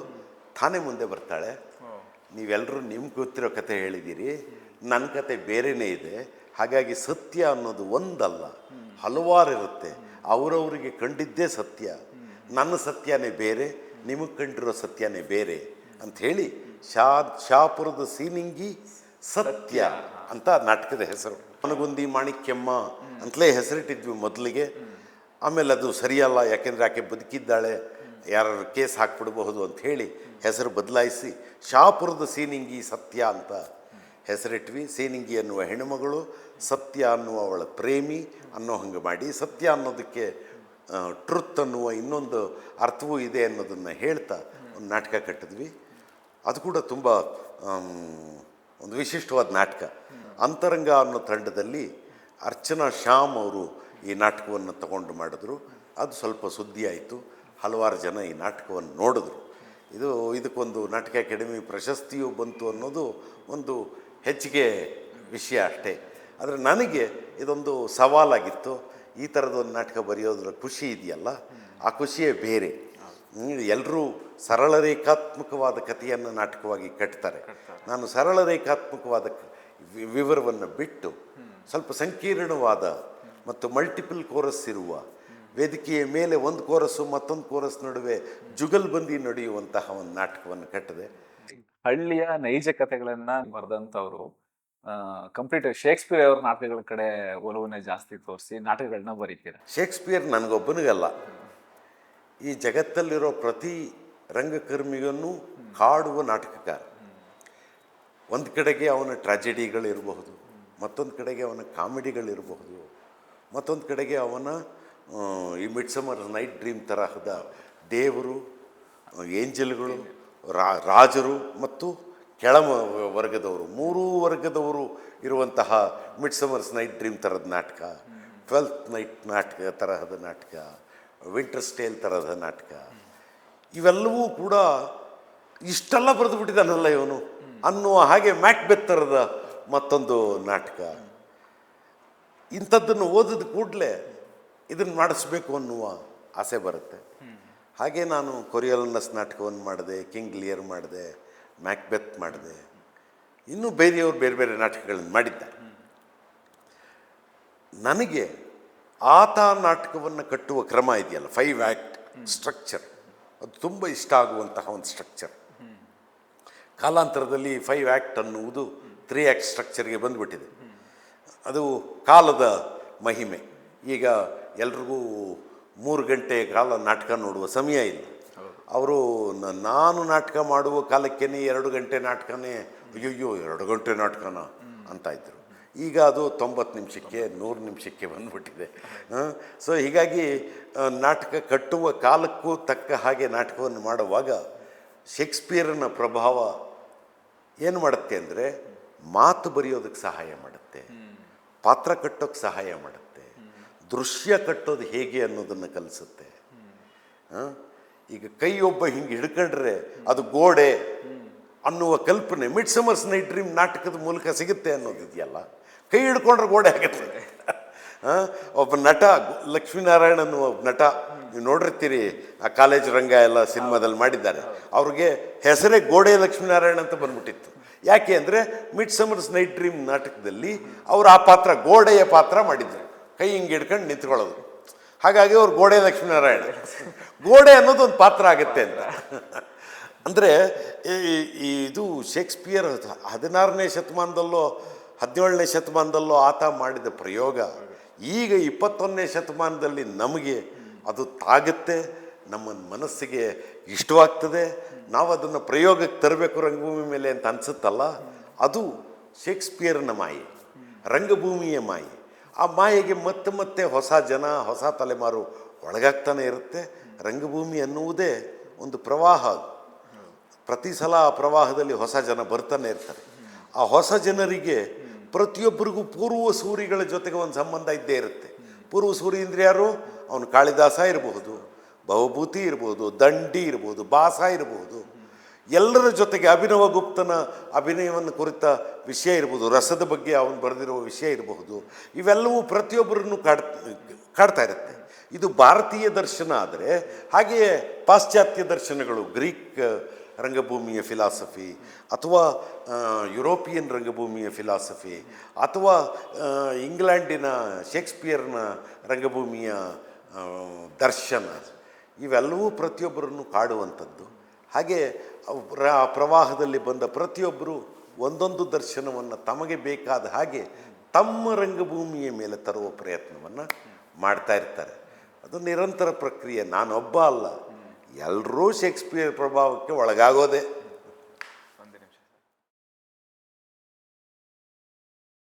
ತಾನೇ ಮುಂದೆ ಬರ್ತಾಳೆ. ನೀವೆಲ್ಲರೂ ನಿಮ್ಗೆ ಗೊತ್ತಿರೋ ಕತೆ ಹೇಳಿದ್ದೀರಿ, ನನ್ನ ಕತೆ ಬೇರೆಯೇ ಇದೆ. ಹಾಗಾಗಿ ಸತ್ಯ ಅನ್ನೋದು ಒಂದಲ್ಲ, ಹಲವಾರು ಇರುತ್ತೆ. ಅವರವರಿಗೆ ಕಂಡಿದ್ದೇ ಸತ್ಯ, ನನ್ನ ಸತ್ಯನೇ ಬೇರೆ, ನಿಮಗೆ ಕಂಡಿರೋ ಸತ್ಯನೇ ಬೇರೆ ಅಂಥೇಳಿ ಶಾಪುರದ ಸೀನಿಂಗಿ ಸತ್ಯ ಅಂತ ನಾಟಕದ ಹೆಸರು. ಯಾನಗುಂದಿ ಮಾಣಿಕ್ಯಮ್ಮ ಅಂತಲೇ ಹೆಸರಿಟ್ಟಿದ್ವಿ ಮೊದಲಿಗೆ. ಆಮೇಲೆ ಅದು ಸರಿಯಲ್ಲ, ಯಾಕೆಂದರೆ ಆಕೆ ಬದುಕಿದ್ದಾಳೆ, ಯಾರು ಕೇಸ್ ಹಾಕ್ಬಿಡಬಹುದು ಅಂಥೇಳಿ ಹೆಸರು ಬದಲಾಯಿಸಿ ಶಾಪುರದ ಸೀನಿಂಗಿ ಸತ್ಯ ಅಂತ ಹೆಸರಿಟ್ವಿ. ಸೀನಿಂಗಿ ಅನ್ನುವ ಹೆಣ್ಣುಮಗಳು, ಸತ್ಯ ಅನ್ನುವ ಅವಳ ಪ್ರೇಮಿ ಅನ್ನೋ ಹಂಗೆ ಮಾಡಿ, ಸತ್ಯ ಅನ್ನೋದಕ್ಕೆ ಟ್ರುತ್ ಅನ್ನುವ ಇನ್ನೊಂದು ಅರ್ಥವೂ ಇದೆ ಅನ್ನೋದನ್ನು ಹೇಳ್ತಾ ಒಂದು ನಾಟಕ ಕಟ್ಟಿದ್ವಿ. ಅದು ಕೂಡ ತುಂಬ ಒಂದು ವಿಶಿಷ್ಟವಾದ ನಾಟಕ. ಅಂತರಂಗ ಅನ್ನೋ ತಂಡದಲ್ಲಿ ಅರ್ಚನಾ ಶ್ಯಾಮ್ ಅವರು ಈ ನಾಟಕವನ್ನು ತಗೊಂಡು ಮಾಡಿದ್ರು. ಅದು ಸ್ವಲ್ಪ ಸುದ್ದಿ ಆಯಿತು, ಹಲವಾರು ಜನ ಈ ನಾಟಕವನ್ನು ನೋಡಿದ್ರು. ಇದಕ್ಕೊಂದು ನಾಟಕ ಅಕಾಡೆಮಿ ಪ್ರಶಸ್ತಿಯೂ ಬಂತು ಅನ್ನೋದು ಒಂದು ಹೆಚ್ಚಿಗೆ ವಿಷಯ ಅಷ್ಟೇ. ಆದರೆ ನನಗೆ ಇದೊಂದು ಸವಾಲಾಗಿತ್ತು. ಈ ಥರದೊಂದು ನಾಟಕ ಬರೆಯೋದ್ರ ಖುಷಿ ಇದೆಯಲ್ಲ, ಆ ಖುಷಿಯೇ ಬೇರೆ. ಎಲ್ಲರೂ ಸರಳ ರೇಖಾತ್ಮಕವಾದ ಕಥೆಯನ್ನು ನಾಟಕವಾಗಿ ಕಟ್ತಾರೆ. ನಾನು ಸರಳ ರೇಖಾತ್ಮಕವಾದ ವಿವರವನ್ನು ಬಿಟ್ಟು ಸ್ವಲ್ಪ ಸಂಕೀರ್ಣವಾದ ಮತ್ತು ಮಲ್ಟಿಪಲ್ ಕೋರಸ್ ಇರುವ, ವೇದಿಕೆಯ ಮೇಲೆ ಒಂದು ಕೋರಸ್ಸು ಮತ್ತೊಂದು ಕೋರಸ್ ನಡುವೆ ಜುಗಲ್ಬಂದಿ ನಡೆಯುವಂತಹ ಒಂದು ನಾಟಕವನ್ನು ಕಟ್ಟಿದೆ. ಹಳ್ಳಿಯ ನೈಜ ಕಥೆಗಳನ್ನ ಬರೆದಂಥವ್ರು ಕಂಪ್ಲೀಟ್ ಶೇಕ್ಸ್ಪಿಯರ್ ಅವರ ನಾಟಕಗಳ ಕಡೆ ಒಲವನ್ನ ಜಾಸ್ತಿ ತೋರಿಸಿ ನಾಟಕಗಳನ್ನ ಬರೀತೀರ. ಶೇಕ್ಸ್ಪಿಯರ್ ನನಗೊಬ್ಬನಿಗಲ್ಲ, ಈ ಜಗತ್ತಲ್ಲಿರೋ ಪ್ರತಿ ರಂಗಕರ್ಮಿಗನ್ನು ಕಾಡುವ ನಾಟಕಕಾರ. ಒಂದು ಕಡೆಗೆ ಅವನ ಟ್ರಾಜಿಡಿಗಳಿರಬಹುದು, ಮತ್ತೊಂದು ಕಡೆಗೆ ಅವನ ಕಾಮಿಡಿಗಳಿರಬಹುದು, ಮತ್ತೊಂದು ಕಡೆಗೆ ಅವನ ಈ ಮಿಡ್ಸಮರ್ ನೈಟ್ ಡ್ರೀಮ್ ತರಹದ ದೇವರು, ಏಂಜಲ್ಗಳು, ರಾಜರು ಮತ್ತು ಕೆಳ ವರ್ಗದವರು, ಮೂರೂ ವರ್ಗದವರು ಇರುವಂತಹ ಮಿಡ್ಸಮರ್ಸ್ ನೈಟ್ ಡ್ರೀಮ್ ಥರದ ನಾಟಕ, 12th ನೈಟ್ ನಾಟಕ ತರಹದ ನಾಟಕ, ವಿಂಟರ್ಸ್ ಟೇಲ್ ಥರದ ನಾಟಕ, ಇವೆಲ್ಲವೂ ಕೂಡ ಇಷ್ಟೆಲ್ಲ ಬರೆದು ಬಿಟ್ಟಿದ್ದಾನಲ್ಲ ಇವನು ಅನ್ನುವ ಹಾಗೆ ಮ್ಯಾಕ್ಬೆತ್ ಥರದ ಮತ್ತೊಂದು ನಾಟಕ. ಇಂಥದ್ದನ್ನು ಓದಿದ ಕೂಡಲೇ ಇದನ್ನು ಮಾಡಿಸ್ಬೇಕು ಅನ್ನುವ ಆಸೆ ಬರುತ್ತೆ. ಹಾಗೆ ನಾನು ಕೊರಿಯೋಲನಸ್ ನಾಟಕವನ್ನು ಮಾಡಿದೆ, ಕಿಂಗ್ ಲಿಯರ್ ಮಾಡಿದೆ, ಮ್ಯಾಕ್ಬೆತ್ ಮಾಡಿದೆ, ಇನ್ನೂ ಬೇರೆಯವರು ಬೇರೆ ಬೇರೆ ನಾಟಕಗಳನ್ನು ಮಾಡಿದ್ದಾರೆ. ನನಗೆ ಆತ ನಾಟಕವನ್ನು ಕಟ್ಟುವ ಕ್ರಮ ಇದೆಯಲ್ಲ, 5 ಆ್ಯಕ್ಟ್ ಸ್ಟ್ರಕ್ಚರ್, ಅದು ತುಂಬ ಇಷ್ಟ ಆಗುವಂತಹ ಒಂದು ಸ್ಟ್ರಕ್ಚರ್. ಕಾಲಾಂತರದಲ್ಲಿ 5 ಆ್ಯಕ್ಟ್ ಅನ್ನುವುದು 3 ಆ್ಯಕ್ಟ್ ಸ್ಟ್ರಕ್ಚರ್ಗೆ ಬಂದುಬಿಟ್ಟಿದೆ. ಅದು ಕಾಲದ ಮಹಿಮೆ. ಈಗ ಎಲ್ರಿಗೂ 3 ಗಂಟೆ ಕಾಲ ನಾಟಕ ನೋಡುವ ಸಮಯ ಇಲ್ಲ. ಅವರು ನಾನು ನಾಟಕ ಮಾಡುವ ಕಾಲಕ್ಕೇ 2 ಗಂಟೆ ನಾಟಕನೇ, ಅಯ್ಯಯ್ಯೋ 2 ಗಂಟೆ ನಾಟಕನ ಅಂತ ಇದ್ದರು. ಈಗ ಅದು 90 ನಿಮಿಷಕ್ಕೆ 100 ನಿಮಿಷಕ್ಕೆ ಬಂದುಬಿಟ್ಟಿದೆ. ಸೊ ಹೀಗಾಗಿ ನಾಟಕ ಕಟ್ಟುವ ಕಾಲಕ್ಕೂ ತಕ್ಕ ಹಾಗೆ ನಾಟಕವನ್ನು ಮಾಡುವಾಗ ಶೇಕ್ಸ್ಪಿಯರ್ನ ಪ್ರಭಾವ ಏನು ಮಾಡುತ್ತೆ ಅಂದರೆ, ಮಾತು ಬರೆಯೋದಕ್ಕೆ ಸಹಾಯ ಮಾಡುತ್ತೆ, ಪಾತ್ರ ಕಟ್ಟೋಕ್ಕೆ ಸಹಾಯ ಮಾಡುತ್ತೆ, ದೃಶ್ಯ ಕಟ್ಟೋದು ಹೇಗೆ ಅನ್ನೋದನ್ನು ಕಲಿಸುತ್ತೆ. ಈಗ ಕೈಯೊಬ್ಬ ಹಿಂಗೆ ಹಿಡ್ಕೊಂಡ್ರೆ ಅದು ಗೋಡೆ ಅನ್ನುವ ಕಲ್ಪನೆ ಮಿಡ್ಸಮರ್ಸ್ ನೈಟ್ ಡ್ರೀಮ್ ನಾಟಕದ ಮೂಲಕ ಸಿಗುತ್ತೆ ಅನ್ನೋದಿದೆಯಲ್ಲ. ಕೈ ಹಿಡ್ಕೊಂಡ್ರೆ ಗೋಡೆ ಆಗುತ್ತೆ. ಒಬ್ಬ ನಟ, ಲಕ್ಷ್ಮೀನಾರಾಯಣ್ ಅನ್ನುವ ನಟ, ನೀವು ನೋಡಿರ್ತೀರಿ, ಆ ಕಾಲೇಜ್ ರಂಗ ಎಲ್ಲ ಸಿನಿಮಾದಲ್ಲಿ ಮಾಡಿದ್ದಾರೆ. ಅವ್ರಿಗೆ ಹೆಸರೇ ಗೋಡೆ ಲಕ್ಷ್ಮೀನಾರಾಯಣ್ ಅಂತ ಬಂದ್ಬಿಟ್ಟಿತ್ತು. ಯಾಕೆ ಅಂದರೆ ಮಿಡ್ಸಮರ್ಸ್ ನೈಟ್ ಡ್ರೀಮ್ ನಾಟಕದಲ್ಲಿ ಅವರು ಆ ಪಾತ್ರ, ಗೋಡೆಯ ಪಾತ್ರ ಮಾಡಿದ್ರು, ಕೈ ಹಿಂಗೆ ಹಿಡ್ಕೊಂಡು ನಿಂತ್ಕೊಳ್ಳೋದು. ಹಾಗಾಗಿ ಅವ್ರು ಗೋಡೆ ಲಕ್ಷ್ಮೀನಾರಾಯಣ, ಗೋಡೆ ಅನ್ನೋದು ಒಂದು ಪಾತ್ರ ಆಗುತ್ತೆ ಅಂತ. ಅಂದರೆ ಇದು ಶೇಕ್ಸ್ಪಿಯರ್ 16ನೇ ಶತಮಾನದಲ್ಲೋ 17ನೇ ಶತಮಾನದಲ್ಲೋ ಆತ ಮಾಡಿದ ಪ್ರಯೋಗ ಈಗ 21ನೇ ಶತಮಾನದಲ್ಲಿ ನಮಗೆ ಅದು ತಾಗುತ್ತೆ, ನಮ್ಮ ಮನಸ್ಸಿಗೆ ಇಷ್ಟವಾಗ್ತದೆ, ನಾವು ಅದನ್ನು ಪ್ರಯೋಗಕ್ಕೆ ತರಬೇಕು ರಂಗಭೂಮಿ ಮೇಲೆ ಅಂತ ಅನಿಸುತ್ತಲ್ಲ. ಅದು ಶೇಕ್ಸ್ಪಿಯರ್ನ ಮಾಯೆ, ರಂಗಭೂಮಿಯ ಮಾಯೆ. ಆ ಮಾಯೆಗೆ ಮತ್ತೆ ಮತ್ತೆ ಹೊಸ ಜನ, ಹೊಸ ತಲೆಮಾರು ಒಳಗಾಗ್ತಾನೆ ಇರುತ್ತೆ. ರಂಗಭೂಮಿ ಅನ್ನುವುದೇ ಒಂದು ಪ್ರವಾಹ. ಪ್ರತಿ ಸಲ ಆ ಪ್ರವಾಹದಲ್ಲಿ ಹೊಸ ಜನ ಬರ್ತಾನೆ ಇರ್ತಾರೆ. ಆ ಹೊಸ ಜನರಿಗೆ ಪ್ರತಿಯೊಬ್ಬರಿಗೂ ಪೂರ್ವ ಸೂರಿಗಳ ಜೊತೆಗೆ ಒಂದು ಸಂಬಂಧ ಇದ್ದೇ ಇರುತ್ತೆ. ಪೂರ್ವ ಸೂರಿ ಅಂದರೆ ಯಾರು? ಅವನು ಕಾಳಿದಾಸ ಇರಬಹುದು, ಭವಭೂತಿ ಇರ್ಬೋದು, ದಂಡಿ ಇರ್ಬೋದು, ಭಾಸ ಇರಬಹುದು. ಎಲ್ಲರ ಜೊತೆಗೆ ಅಭಿನವ ಗುಪ್ತನ ಅಭಿನಯವನ್ನು ಕುರಿತ ವಿಷಯ ಇರ್ಬೋದು, ರಸದ ಬಗ್ಗೆ ಅವನು ಬರೆದಿರುವ ವಿಷಯ ಇರಬಹುದು. ಇವೆಲ್ಲವೂ ಪ್ರತಿಯೊಬ್ಬರನ್ನು ಕಾಡ್ತಾ ಇರುತ್ತೆ. ಇದು ಭಾರತೀಯ ದರ್ಶನ. ಆದರೆ ಹಾಗೆಯೇ ಪಾಶ್ಚಾತ್ಯ ದರ್ಶನಗಳು, ಗ್ರೀಕ್ ರಂಗಭೂಮಿಯ ಫಿಲಾಸಫಿ, ಅಥವಾ ಯುರೋಪಿಯನ್ ರಂಗಭೂಮಿಯ ಫಿಲಾಸಫಿ, ಅಥವಾ ಇಂಗ್ಲೆಂಡಿನ ಶೇಕ್ಸ್ಪಿಯರ್ನ ರಂಗಭೂಮಿಯ ದರ್ಶನ, ಇವೆಲ್ಲವೂ ಪ್ರತಿಯೊಬ್ಬರನ್ನು ಕಾಡುವಂಥದ್ದು. ಹಾಗೆ ಆ ಪ್ರವಾಹದಲ್ಲಿ ಬಂದ ಪ್ರತಿಯೊಬ್ಬರು ಒಂದೊಂದು ದರ್ಶನವನ್ನು ತಮಗೆ ಬೇಕಾದ ಹಾಗೆ ತಮ್ಮ ರಂಗಭೂಮಿಯ ಮೇಲೆ ತರುವ ಪ್ರಯತ್ನವನ್ನು ಮಾಡ್ತಾ ಇರ್ತಾರೆ. ಅದು ನಿರಂತರ ಪ್ರಕ್ರಿಯೆ. ನಾನೊಬ್ಬ ಅಲ್ಲ, ಎಲ್ಲರೂ ಶೇಕ್ಸ್ಪಿಯರ್ ಪ್ರಭಾವಕ್ಕೆ ಒಳಗಾಗೋದೆ.